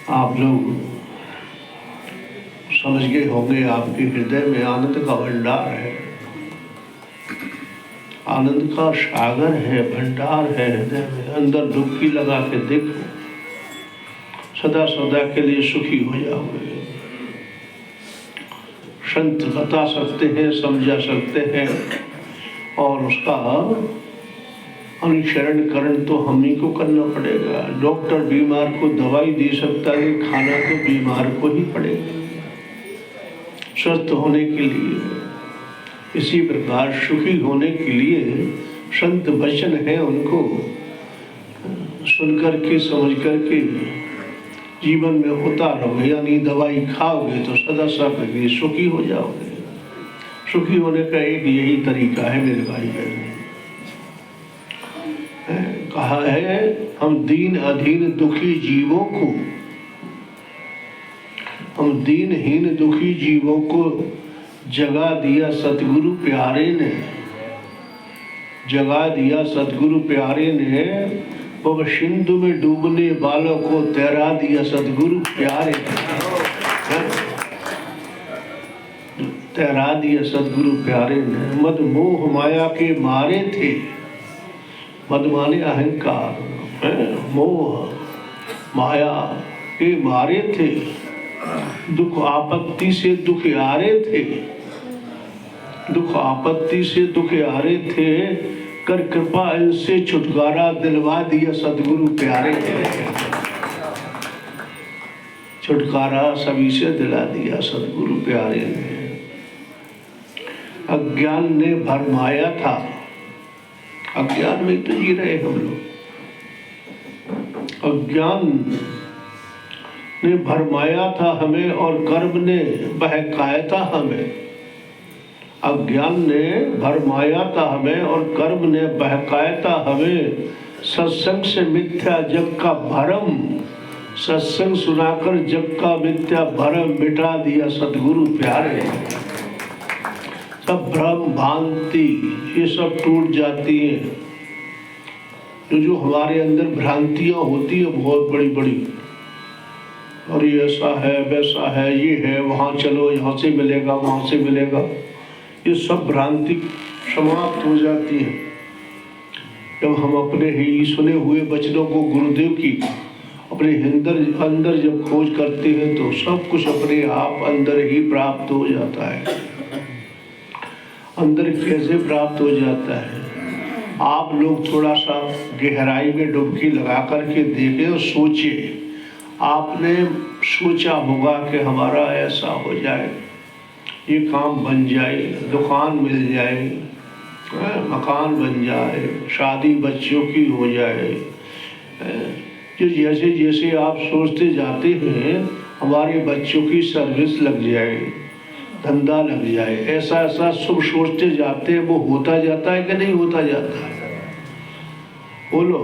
आप लोग समझ गए होंगे, आपके हृदय में आनंद का भंडार है, आनंद का सागर है, भंडार है हृदय में। अंदर डुबकी लगा के देखो, सदा सदा के लिए सुखी हो जाओगे। संत बता सकते हैं, समझा सकते हैं, और उसका अनुसरण तो हम ही को करना पड़ेगा। डॉक्टर बीमार को दवाई दे सकता है, खाना तो बीमार को ही पड़ेगा स्वस्थ होने के लिए। इसी प्रकार सुखी होने के लिए संत वचन है, उनको सुनकर के समझ करके जीवन में उतारोगे, यानी दवाई खाओगे तो सदा सदा सुखी हो जाओगे। सुखी होने का एक यही तरीका है मेरे भाई बहन। कहा है, हम दीन अधीन दुखी जीवों को, हम दीनहीन दुखी जीवों को जगा दिया सतगुरु प्यारे ने, जगा दिया सतगुरु प्यारे ने। वो सिंधु में डूबने वालों को तैरा दिया सतगुरु प्यारे ने, तैरा दिया सतगुरु प्यारे ने। मद मोह माया के मारे थे, मद माने अहंकार, मोह माया के मारे थे, दुख आपत्ति से दुख हारे थे, दुख आपत्ति से दुख हारे थे। कर कृपा इनसे छुटकारा दिलवा दिया सतगुरु प्यारे ने, छुटकारा सभी से दिला दिया सतगुरु प्यारे ने। अज्ञान ने भरमाया था, अज्ञान में तो जी रहे हम लोग, अज्ञान ने भरमाया था हमें और कर्म ने बहकाया था हमें। अज्ञान ने भरमाया था हमें और कर्म ने बहकाया था हमें। सत्संग से मिथ्या जग का भरम, सत्संग सुनाकर जग का मिथ्या भरम मिटा दिया सतगुरु प्यारे। सब भ्रम भांति ये सब टूट जाती है। जो हमारे अंदर भ्रांतियां होती है बहुत बड़ी बड़ी, और ये ऐसा है वैसा है, ये है, वहाँ चलो, यहाँ से मिलेगा वहाँ से मिलेगा, ये सब भ्रांति समाप्त हो जाती है जब हम अपने ही सुने हुए वचनों को गुरुदेव की अपने अंदर जब खोज करते हैं तो सब कुछ अपने आप अंदर ही प्राप्त हो जाता है। अंदर कैसे प्राप्त हो जाता है? आप लोग थोड़ा सा गहराई में डुबकी लगा करके देखें और सोचिए। आपने सोचा होगा कि हमारा ऐसा हो जाए, ये काम बन जाए, दुकान मिल जाए, मकान बन जाए, शादी बच्चों की हो जाए। जो जैसे जैसे आप सोचते जाते हैं हमारे बच्चों की सर्विस लग जाए, धंधा लग जाए, ऐसा ऐसा सब सोचते जाते हैं, वो होता जाता है कि नहीं होता जाता है? बोलो।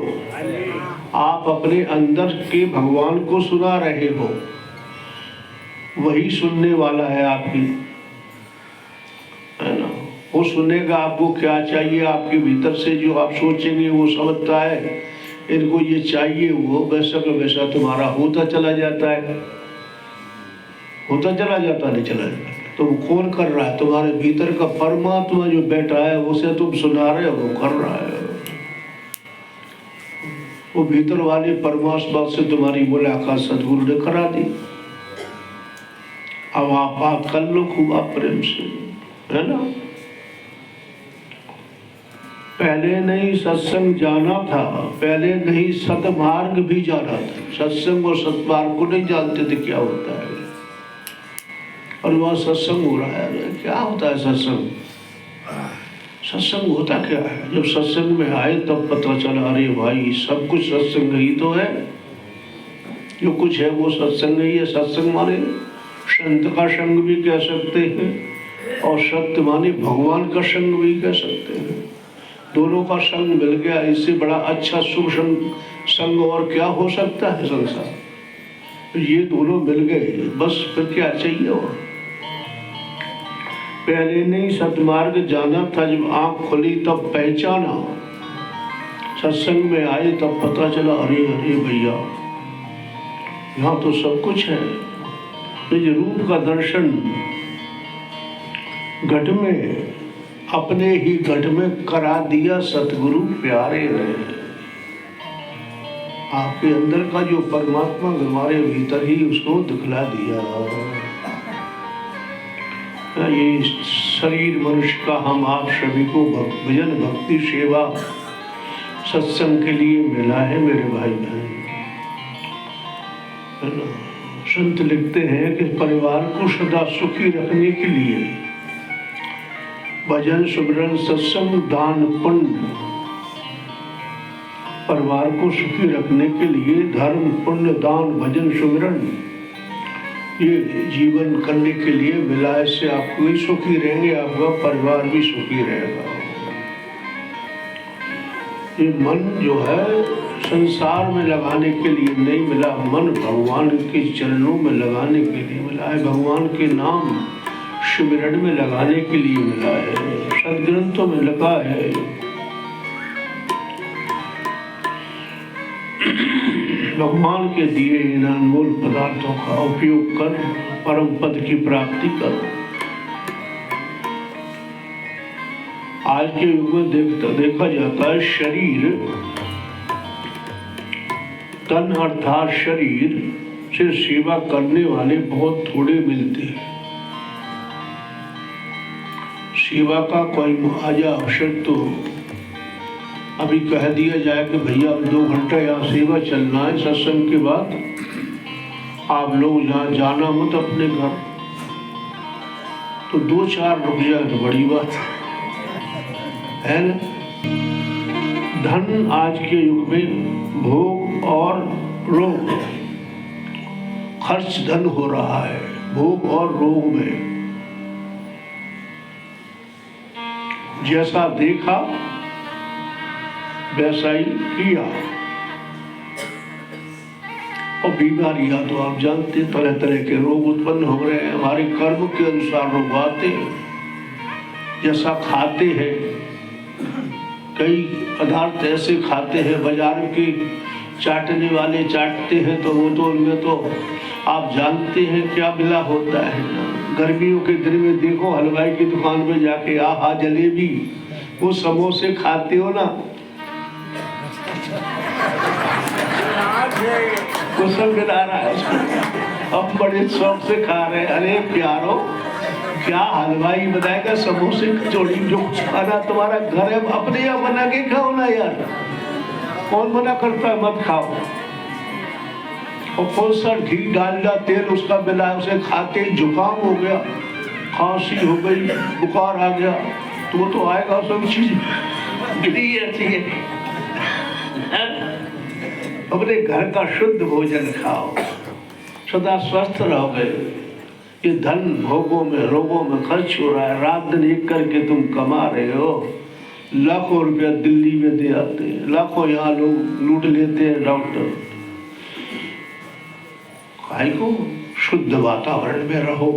आप अपने अंदर के भगवान को सुना रहे हो, वही सुनने वाला है आपकी, है ना? वो सुनेगा आपको क्या चाहिए, आपके भीतर से जो आप सोचेंगे वो समझता है। इनको ये चाहिए, वो वैसा का वैसा तुम्हारा होता चला जाता है, होता चला जाता नहीं चला जाता। तो वो कौन कर रहा है? तुम्हारे भीतर का परमात्मा जो बैठा है, उसे तुम सुना रहे हो, वो कर रहा है। वो भीतर वाले परमात्मा से तुम्हारी मुलाकात सतगुरु ने करा दी। अब आप कर लो खूब आप प्रेम से, है ना? पहले नहीं सत्संग जाना था, पहले नहीं सतमार्ग भी जाना था। सत्संग और सतमार्ग को नहीं जानते थे क्या होता है, और वह सत्संग हो रहा है। क्या होता है सत्संग? सत्संग होता क्या है? जब सत्संग में आए तब पता चला, अरे भाई सब कुछ सत्संग ही तो है, जो कुछ है वो सत्संग ही है। सत्संग माने संत का संग भी कह सकते हैं, और सत्य माने भगवान का संग भी कह सकते हैं। दोनों का संग मिल गया, इससे बड़ा अच्छा शुभ संग और क्या हो सकता है संसार? तो ये दोनों मिल गए, बस फिर क्या चाहिए? और पहले नहीं सतमार्ग जाना था, जब आंख खुली तब पहचाना, सत्संग में आए तब पता चला, अरे अरे भैया यहाँ तो सब कुछ है। निज रूप का दर्शन घट में, अपने ही घट में करा दिया सतगुरु प्यारे ने। आपके अंदर का जो परमात्मा हमारे भीतर ही उसको दिखला दिया। ये शरीर मनुष्य का हम आप सभी को भजन भक्ति सेवा सत्संग के लिए मिला है मेरे भाई बहन। संत लिखते हैं कि परिवार को सदा सुखी रखने के लिए भजन सुमरन सत्संग दान पुण्य, परिवार को सुखी रखने के लिए धर्म पुण्य दान भजन सुमरन ये जीवन करने के लिए मिला। इससे आप भी सुखी रहेंगे, आपका परिवार भी सुखी रहेगा। ये मन जो है संसार में लगाने के लिए नहीं मिला, मन भगवान के चरणों में लगाने के लिए मिला है, भगवान के नाम सिमरन में लगाने के लिए मिला है। सदग्रंथों में लिखा है भगवान के दिए इन अनमोल पदार्थों का उपयोग कर परम पद की प्राप्ति कर। आज के युग में देखा जाता है शरीर तन अर्थात शरीर से सेवा करने वाले बहुत थोड़े मिलते हैं। सेवा का कोई मुआवजा अवसर तो अभी कह दिया जाए कि भैया 2 घंटा यहाँ सेवा चलना है, सत्संग के बाद आप लोग यहाँ जाना मत अपने घर, तो 2-4 रुक जाए तो बड़ी बात है ना। धन आज के युग में भोग और रोग, खर्च धन हो रहा है भोग और रोग में। जैसा देखा वैसा ही किया। और बीमारियां तो आप जानते, तरह तरह के रोग उत्पन्न हो रहे हैं, हमारे कर्म के अनुसार रोग आते हैं। जैसा खाते हैं, कई पदार्थ ऐसे खाते हैं बाजार के चाटने वाले चाटते हैं, तो वो तो उनमें तो आप जानते हैं क्या मिला होता है ना। गर्मियों के दिन में देखो हलवाई की दुकान पे जाके आहा जलेबी, वो समोसे खाते हो ना, कुशल गिरा रहा है उसको, अब बड़े शौक से खा रहे हैं। अरे प्यारो, क्या हलवाई बनाएगा समोसे कचौड़ी, जो कुछ खाना तुम्हारा घर है अपने यहाँ बना के खाओ ना यार। कौन मना करता है मत खाओ। और कौन सा घी डालडा तेल उसका मिला, उसे खाते जुकाम हो गया, खांसी हो गई, बुखार आ गया, तो वो तो आएगा सब चीज गिरी रहती है। अपने घर का शुद्ध भोजन खाओ, सदा स्वस्थ रहोगे। ये धन भोगों में रोगों में खर्च हो रहा है, रात दिन एक करके तुम कमा रहे हो, लाखों रुपया दिल्ली में दे आते हैं, लाखों यहाँ लोग लूट लेते हैं डॉक्टर। भाई को शुद्ध वातावरण में रहो,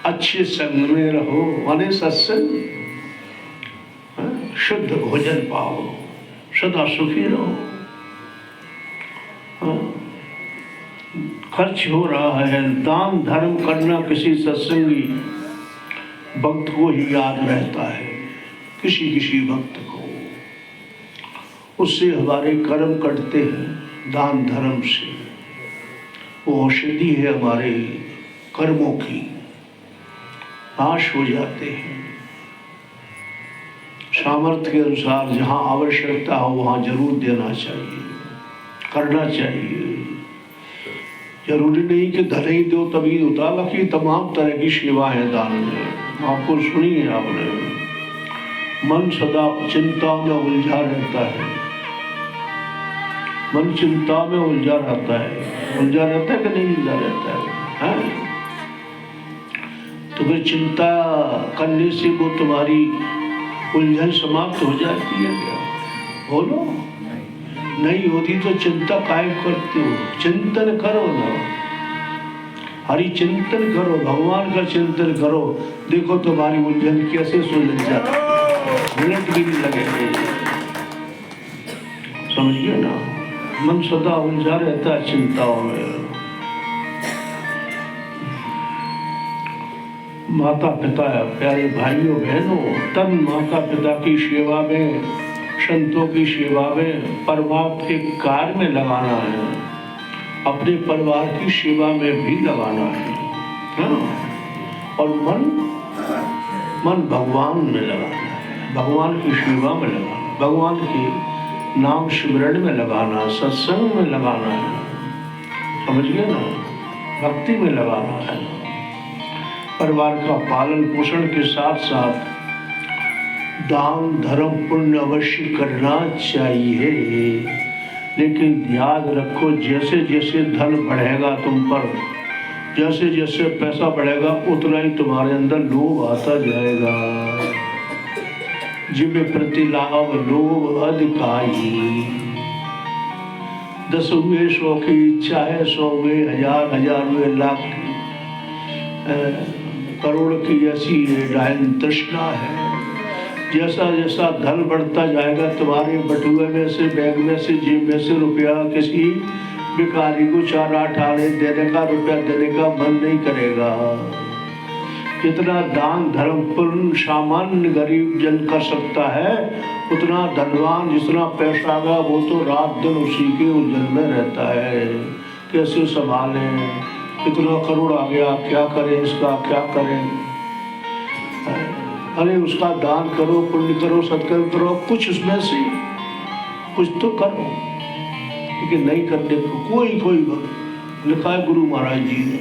अच्छे संग में रहो, माने सत्संग, शुद्ध भोजन पाओ, सदा सुखी रहो। खर्च हो रहा है, दान धर्म करना किसी सत्संगी भक्त को ही याद रहता है, किसी किसी भक्त को। उससे हमारे कर्म कटते हैं, दान धर्म से वो औषधि है हमारे कर्मों की, नाश हो जाते हैं। सामर्थ्य के अनुसार जहाँ आवश्यकता हो वहाँ जरूर देना चाहिए, करना चाहिए। जरूरी नहीं कि धन ही दो तभी होता, बाकी तमाम तरह की सेवा है दान में। आपको सुनी है आपने, मन सदा चिंता में उलझा रहता है, मन चिंता में उलझा रहता है, उलझा रहता है कि नहीं उलझा रहता है? तो फिर चिंता करने से वो तुम्हारी उलझन समाप्त हो जाती है क्या? बोलो, नहीं होती तो चिंता काहे करते हो? चिंतन करो ना, हरि चिंतन करो, भगवान का चिंतन करो, देखो तुम्हारी उलझन कैसे सुलझ जाती, मिनट भी नहीं लगेंगे। समझिए ना, मन सदा उलझा रहता है चिंताओं में। माता पिता, प्यारे भाइयों बहनों, तन माता पिता की सेवा में, संतों की सेवा में, परमात्मा के कार्य में लगाना है, अपने परिवार की सेवा में भी लगाना है ना? और मन भगवान में लगाना है, भगवान की सेवा में लगाना, भगवान के नाम स्मरण में लगाना, सत्संग में लगाना है, समझ गए ना? भक्ति में लगाना है। परिवार का पालन पोषण के साथ साथ दान धर्म पुण्य अवश्य करना चाहिए, लेकिन याद रखो जैसे जैसे धन बढ़ेगा तुम पर, जैसे जैसे पैसा बढ़ेगा उतना ही तुम्हारे अंदर लोभ आता जाएगा। जिम्मे प्रति लाभ लोभ अधिकाई, 10 हुए 100 की इच्छा है, 100 हुए 1000, 1000 हुए लाख की, करोड़ की ऐसी डायन तृष्णा है। जैसा जैसा धन बढ़ता जाएगा तुम्हारे बटुए में से, बैग में से, जेब में से रुपया किसी भिखारी को 4 8 आने देने का, रुपया देने का मन नहीं करेगा। जितना दान धर्म पुण्य सामान्य गरीब जन कर सकता है, उतना धनवान जितना पैसा आगा वो तो रात दिन उसी के उलझन में रहता है। कैसे संभालें, इतना करोड़ आ गया, क्या करें इसका, क्या करें? अरे उसका दान करो, पुण्य करो, सत्कर्म करो, कुछ उसमें से कुछ तो करो, लेकिन नहीं करने को कोई लिखा है गुरु महाराज जी ने,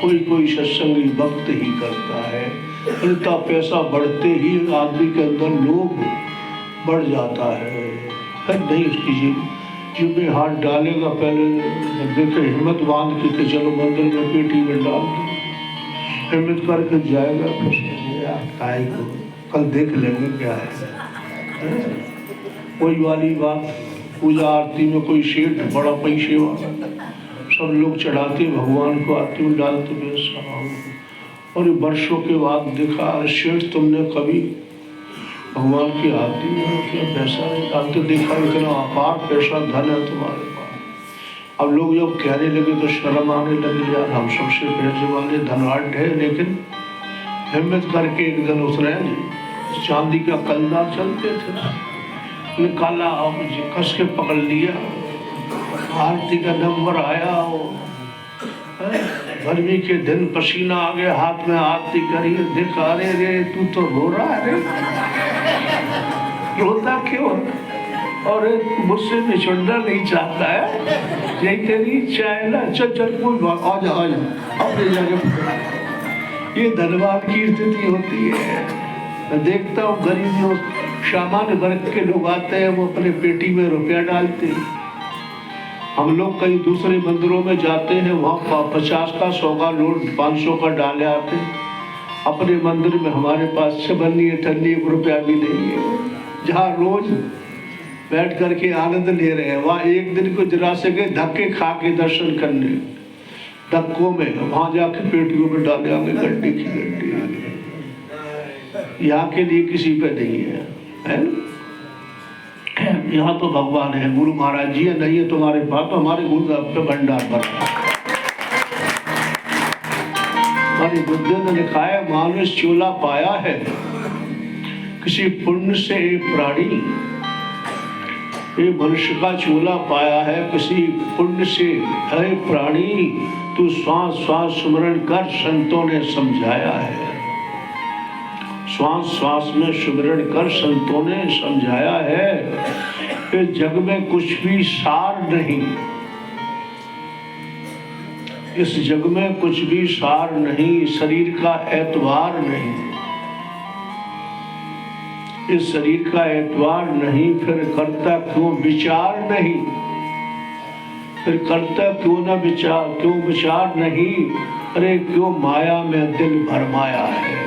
कोई सत्संगी भक्त ही करता है। इतना पैसा बढ़ते ही आदमी के अंदर लोभ बढ़ जाता है। नहीं उसकी जेब में हाथ डालेगा, पहले देखे हिम्मत बांध के चलो मंदिर में पेटी में डाल दो, हिम्मत करके जाएगा, को कल देख लेंगे क्या है। वही वाली बात, पूजा आरती में कोई सेठ बड़ा पैसे वाला, सब लोग चढ़ाते भगवान को, आरती में डालते बेसा। और वर्षों के बाद देखा, सेठ तुमने कभी भगवान की आरती में पैसा नहीं डालते देखा? इतना अपार पैसा धन है तुम्हारे पास। अब लोग जब कहने लगे तो शर्म आने लगे, यार हम सबसे पैसे वाले धनवान है। लेकिन हिम्मत करके एक दिन उतरे, चांदी का कलदा चलते थे, निकाला और कस के पकड़ लिया, आरती का नंबर आया, गर्मी के दिन पसीना आ गया, हाथ में आरती करी, देखा अरे रे तू तो रो रहा है, रोता क्यों? और मुझसे निछुड़ना नहीं चाहता है, यही तेरी इच्छा है ना, चल कोई आ जा अपने जगह। ये धनवान की स्थिति होती है। मैं देखता हूँ गरीब जो सामान्य वर्ग के लोग आते हैं, वो अपने पेटी में रुपया डालते हैं। हम लोग कई दूसरे मंदिरों में जाते हैं, वहाँ 50 का 100 का नोट 500 का डाले आते। अपने मंदिर में हमारे पास छबन्नी अठन्नी 1 रुपया भी नहीं है, जहाँ रोज बैठ करके आनंद ले रहे हैं। वहाँ एक दिन को जरा से गए धक्के खा के दर्शन करने, धक्कों में वहाँ जाके पेटियों में डाले आगे गड्ढे की गड्ढे। यहाँ के लिए किसी पे नहीं है, यहाँ तो भगवान है, गुरु महाराज जी है। नहीं है तुम्हारे पास तो हमारे गुरु पे भंडार पर हमारे बुद्धे ने लिखा है, मानुष चोला पाया है किसी पुण्य से प्राणी, ये मनुष्य का चोला पाया है किसी पुण्य से है प्राणी, तू श्वास श्वास सुमरण कर, संतों ने समझाया है। श्वास श्वास में सुमरण कर, संतों ने समझाया है कि जग में कुछ भी सार नहीं, इस जग में कुछ भी सार नहीं, शरीर का एतबार नहीं, इस शरीर का एतबार नहीं, फिर करता क्यों विचार नहीं, फिर करता क्यों ना विचार, क्यों विचार नहीं, अरे क्यों माया में दिल भरमाया है,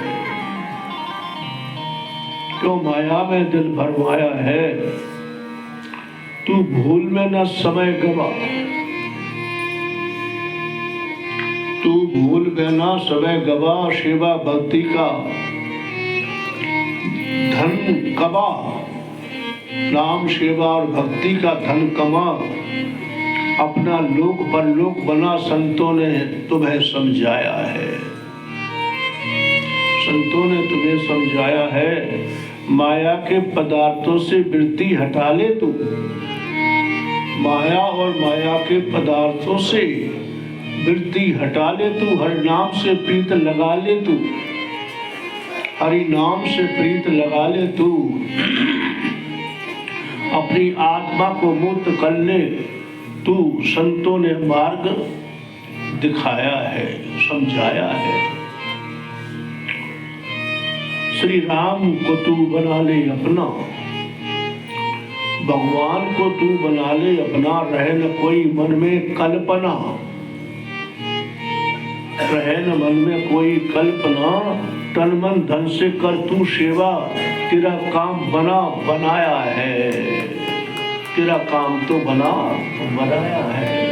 क्यों माया में दिल भरमाया है। तू भूल में न समय गवा, तू भूल में न समय गवा, सेवा भक्ति का धन कमा, नाम सेवा और भक्ति का धन कमा, अपना लोक परलोक बना, संतों ने तुम्हें समझाया है। संतों ने तुम्हें समझाया है, माया के पदार्थों से वृत्ति हटा ले तू। माया और माया के पदार्थों से वृत्ति हटा ले तू, हरि नाम से प्रीत लगा ले तू, हरि नाम से प्रीत लगा ले तू, अपनी आत्मा को मुक्त कर ले तू। संतों ने मार्ग दिखाया है, समझाया है। श्री राम को तू बना ले अपना, भगवान को तू बना ले अपना, रहे न कोई मन में कल्पना, रहे न मन में कोई कल्पना, तन मन धन से कर तू सेवा, तेरा काम बना बनाया है, तेरा काम तो बना बनाया है।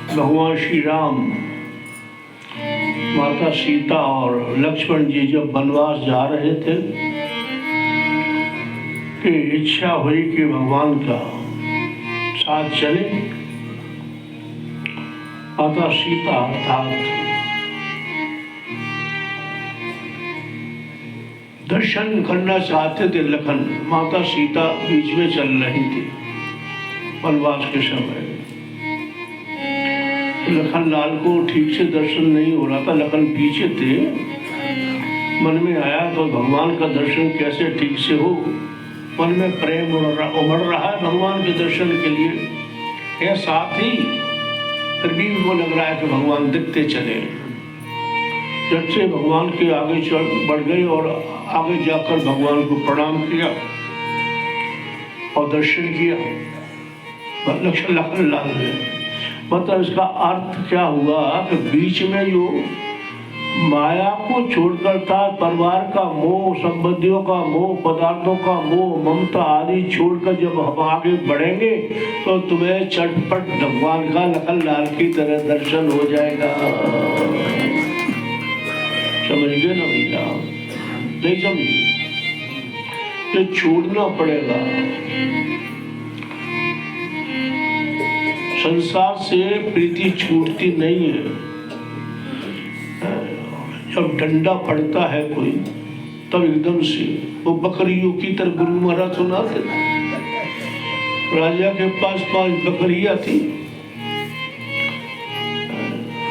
भगवान श्री राम, माता सीता और लक्ष्मण जी जब वनवास जा रहे थे कि इच्छा हुई कि भगवान का साथ चले। माता सीता अर्थात दर्शन करना चाहते थे लखन, माता सीता बीच में चल रही थी वनवास के समय। लखन लाल को ठीक से दर्शन नहीं हो रहा था, लखन पीछे थे। मन में आया तो भगवान का दर्शन कैसे ठीक से हो, मन में प्रेम उमड़ रहा है भगवान के दर्शन के लिए है साथ ही, फिर भी वो लग रहा है कि भगवान दिखते चले। जब से भगवान के आगे चल बढ़ गए और आगे जाकर भगवान को प्रणाम किया और दर्शन किया लखन लाल ने। मतलब इसका अर्थ क्या हुआ कि बीच में जो माया को छोड़कर था, परिवार का मोह, संबंधियों का मोह, पदार्थों का मोह, ममता आदि छोड़कर जब हम आगे बढ़ेंगे तो तुम्हें चटपट भगवान का लखन लाल की तरह दर्शन हो जाएगा। समझ गए ना भैया? नहीं समझे? ये छोड़ना पड़ेगा। संसार से प्रीति छूटती नहीं है। जब डंडा पड़ता है कोई तब एकदम से वो बकरियों की तरह गुरु महाराज सुनाते। राजा के पास 5 बकरियां थी।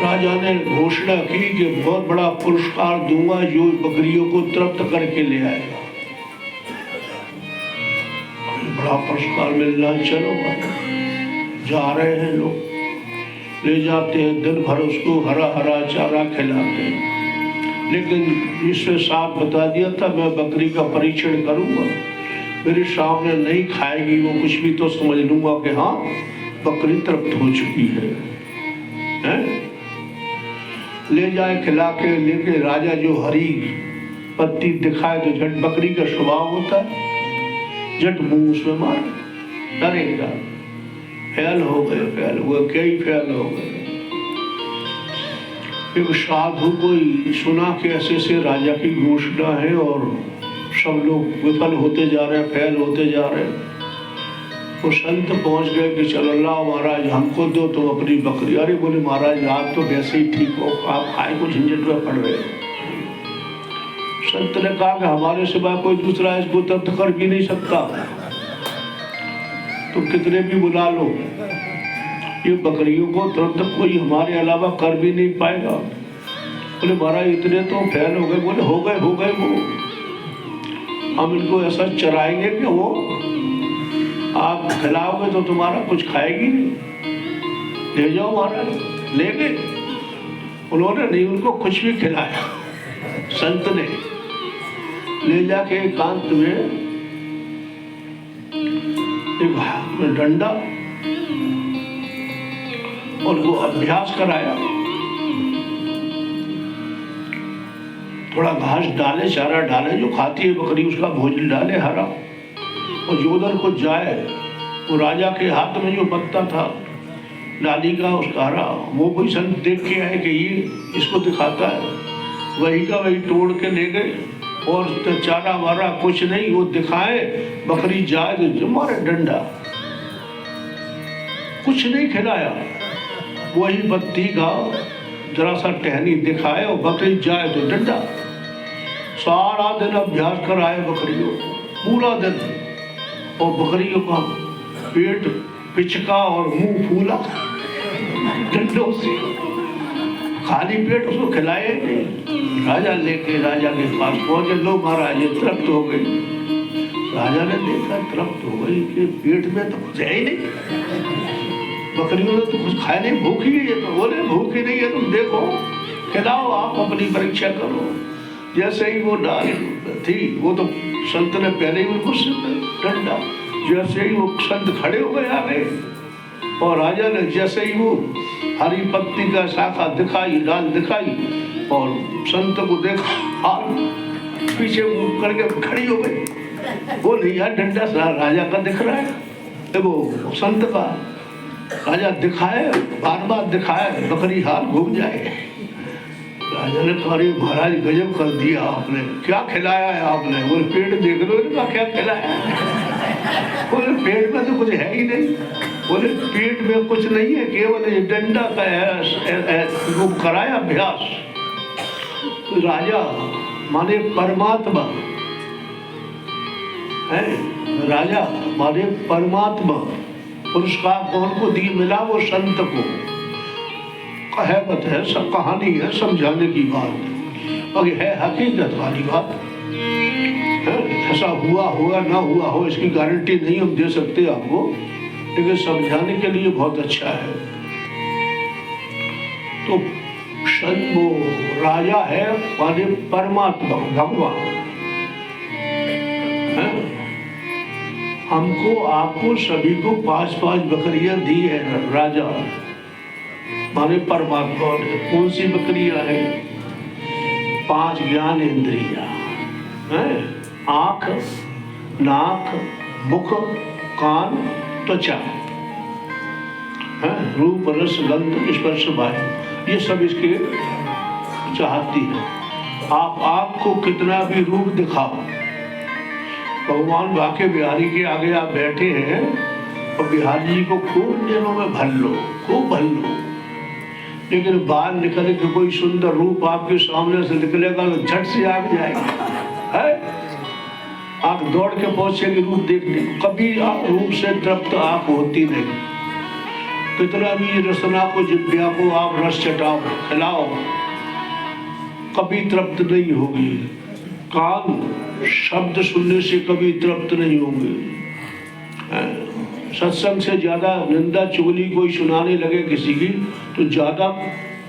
राजा ने घोषणा की कि बहुत बड़ा पुरस्कार दूंगा जो बकरियों को तृप्त करके ले आएगा। बड़ा पुरस्कार मिलना, चलो जा रहे हैं लोग, ले जाते हैं, दिन भर उसको हरा हरा चारा खिलाते हैं। लेकिन इससे साफ बता दिया था मैं बकरी का परीक्षण करूंगा, मेरे सामने नहीं खाएगी वो कुछ भी तो समझ लूंगा कि हाँ बकरी तृप्त हो चुकी है? ले जाए खिला के लेके राजा जो हरी पत्ती दिखाए तो झट बकरी का स्वभाव होता है, झट मुंह उसमें मार डरेगा। फेल हो गए, फेल हुए, कई फेल हो गए। एक साधु कोई सुना कि ऐसे से राजा की घोषणा है और सब लोग विफल होते जा रहे हैं, फेल होते जा रहे हैं। वो संत पहुंच गए कि चलो अल्लाह महाराज हमको दो तुम अपनी बकरी। अरे बोले महाराज आप तो वैसे ही ठीक हो, आप खाए को झंझट में पड़ रहे हो। संत ने कहा कि हमारे सिवा कोई दूसरा इसको तृप्त कर भी नहीं सकता, तो कितने भी बुला लो ये बकरियों को तृप्त कोई हमारे अलावा कर भी नहीं पाएगा। बोले महाराज इतने तो फेल हो गए। बोले हो गए वो, हम इनको ऐसा चराएंगे कि वो आप खिलाओगे तो तुम्हारा कुछ खाएगी नहीं। ले जाओ महाराज, ले गए। उन्होंने नहीं उनको कुछ भी खिलाया। संत ने ले जाके एकांत में एक डंडा और वो अभ्यास कराया। थोड़ा घास डाले, चारा डाले, जो खाती है बकरी उसका भोजन डाले हरा, और जो उधर को जाए वो राजा के हाथ में जो पत्ता था डाली का उसका हरा, वो कोई संत देख के आए कि ये इसको दिखाता है, वही का वही तोड़ के ले गए। और तो चारा वारा कुछ नहीं, वो दिखाए बकरी जाए तो मारे डंडा, कुछ नहीं खिलाया। वही बत्ती का जरा सा टहनी दिखाए और बकरी जाए तो डंडा। सारा दिन अभ्यास कराए बकरियों पूरा दिन, और बकरियों का पेट पिचका और मुंह फूला डंडों से, खाली पेट उसको खिलाए नहीं। राजा लेके राजा के पास पहुंचे, लो महाराज ये तृप्त हो गई। राजा ने देखा तृप्त हो गई कि पेट में तो कुछ है ही नहीं, बकरियों ने तो कुछ खाया नहीं, भूखी है ये तो। बोले भूखी नहीं है, तुम देखो खिलाओ, आप अपनी परीक्षा करो। जैसे ही वो डाल थी, वो तो संत ने पहले ही उनको डंडा, जैसे ही वो संत खड़े हो गए आगे, और राजा ने जैसे ही वो हरी पत्ती का शाखा दिखाई, डाल दिखाई, और संत को देखा, हाथ पीछे मुंह करके खड़ी हो गई। वो नहीं यार, डंडा राजा का दिख रहा है, वो संत का। राजा दिखाए, बार बार दिखाए, बकरी हाथ घूम जाए। राजा ने कहा, महाराज गजब कर दिया आपने, क्या खिलाया है आपने? वो पेट देख लो, इनका क्या खिलाया है? बोले पेट में तो कुछ है ही नहीं। बोले पेट में कुछ नहीं है, केवल ये डंडा का है, वो कराया अभ्यास। तो राजा माने परमात्मा है, राजा माने परमात्मा। पुरस्कार कौन को दी मिला? वो संत को। कहावत है, सब कहानी है, समझाने की बात, और है हकीकत वाली बात है। ऐसा हुआ होगा ना हुआ हो इसकी गारंटी नहीं हम दे सकते आपको, लेकिन समझाने के लिए बहुत अच्छा है। तो वो राजा है माने परमात्मा, भगवान है। हमको आपको सभी को 5-5 बकरियां दी है राजा माने परमात्मा ने। कौन सी बकरियां है? 5 ज्ञान इंद्रिया है, आंख, नाक, मुख, कान, त्वचा है, रूप रस गंध स्पर्श वायु, ये सब इसके चाहती है। आप आपको कितना भी रूप दिखाओ, भगवान बाके बिहारी के आगे आप बैठे हैं और बिहारी जी को खूब दिनों में भर लो, खूब भर लो, लेकिन बाहर निकले कि कोई सुंदर रूप आपके सामने से निकलेगा तो झट से आग जाएगा है, आप दौड़ के पहुंचेगी रूप देखने। कभी आप रूप से तृप्त आप होती नहीं। कितना भी रसना को, जिब्या को आप रस चटाओ, खिलाओ, कभी तृप्त नहीं होगी। कान शब्द सुनने से कभी तृप्त नहीं होंगे। सत्संग से ज्यादा निंदा चुगली कोई सुनाने लगे किसी की तो ज्यादा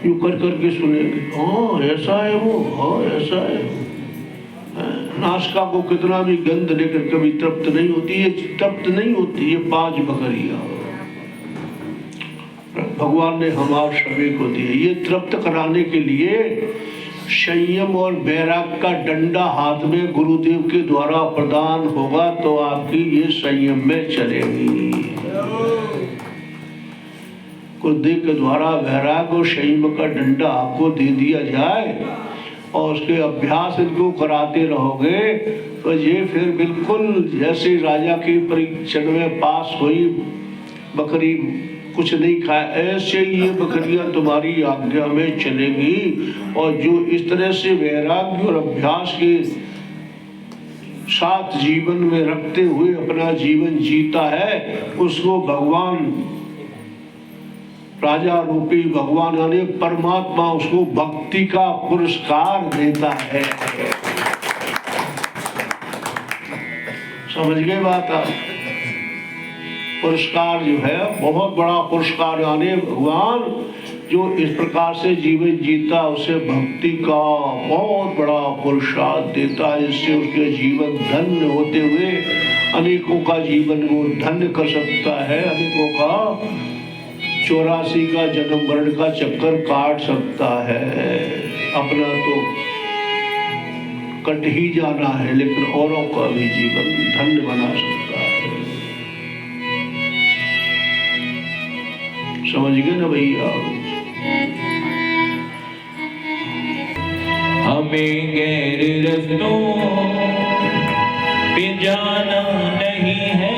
यूं कर करके सुनेंगे, हाँ ऐसा है वो, हाँ ऐसा है वो। नासिका को कितना भी गंध लेकर कभी तृप्त नहीं होती, ये तृप्त नहीं होती। ये 5 बकरियां भगवान ने हमारे सभी को दिए। ये तृप्त कराने के लिए संयम और वैराग्य का डंडा हाथ में गुरुदेव के द्वारा प्रदान होगा तो आपकी ये संयम में चलेगी। गुरुदेव के द्वारा वैराग्य और संयम का डंडा आपको दे दिया जाए और उसके अभ्यास इनको कराते रहोगे तो ये फिर बिल्कुल जैसे राजा की परीक्षा में पास हुई, बकरी कुछ नहीं खाया, ऐसे ये बकरियां तुम्हारी आज्ञा में चलेगी। और जो इस तरह से वैराग्य और अभ्यास के साथ जीवन में रखते हुए अपना जीवन जीता है, उसको भगवान, राजा रूपी भगवान यानी परमात्मा, उसको भक्ति का पुरस्कार देता है। समझ गए बात आप? पुरस्कार जो है बहुत बड़ा पुरस्कार, यानी भगवान जो इस प्रकार से जीवन जीता उसे भक्ति का बहुत बड़ा पुरस्कार देता है, जिससे उसके जीवन धन्य होते हुए अनेकों का जीवन वो धन्य कर सकता है, अनेकों का 84 का जन्म मरण का चक्कर काट सकता है। अपना तो कट ही जाना है लेकिन औरों का भी जीवन धन्य बना सकता है। समझ गए ना भैया? हमें गैर रस्तों पे जाना नहीं है,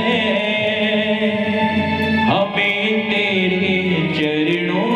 हमें तेरे चरणों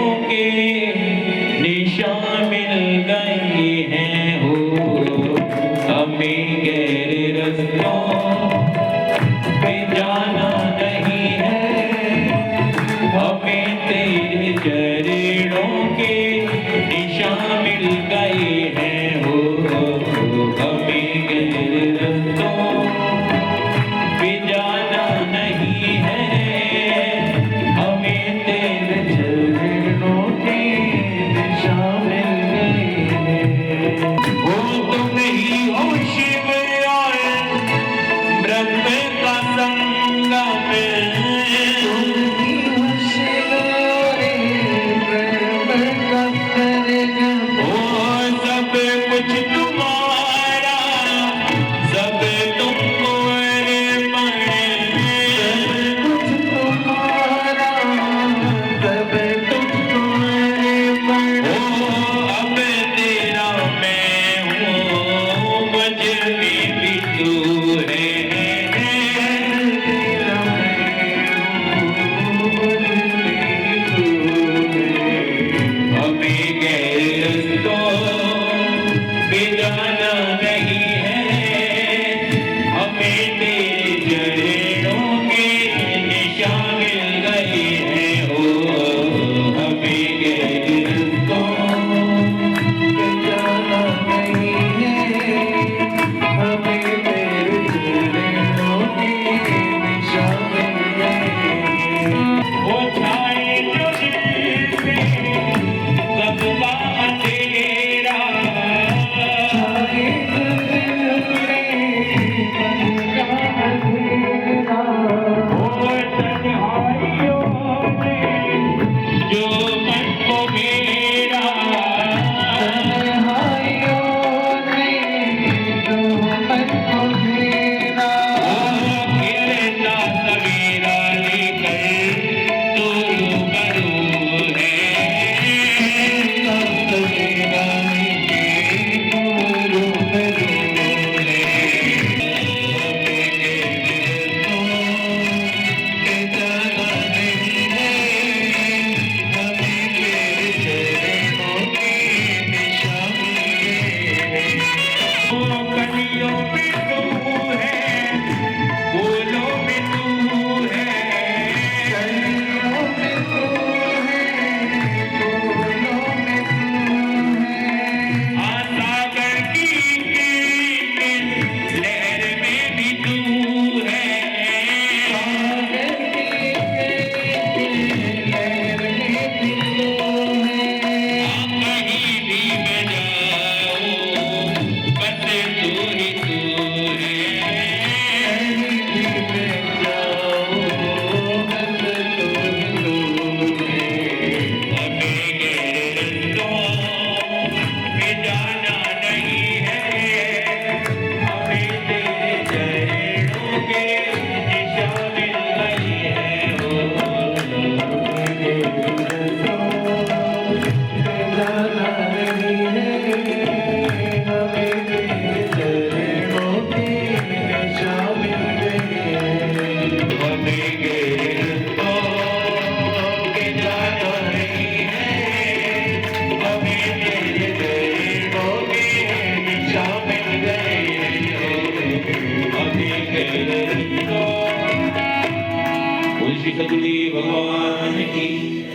श्री सदगुरुदेव भगवान की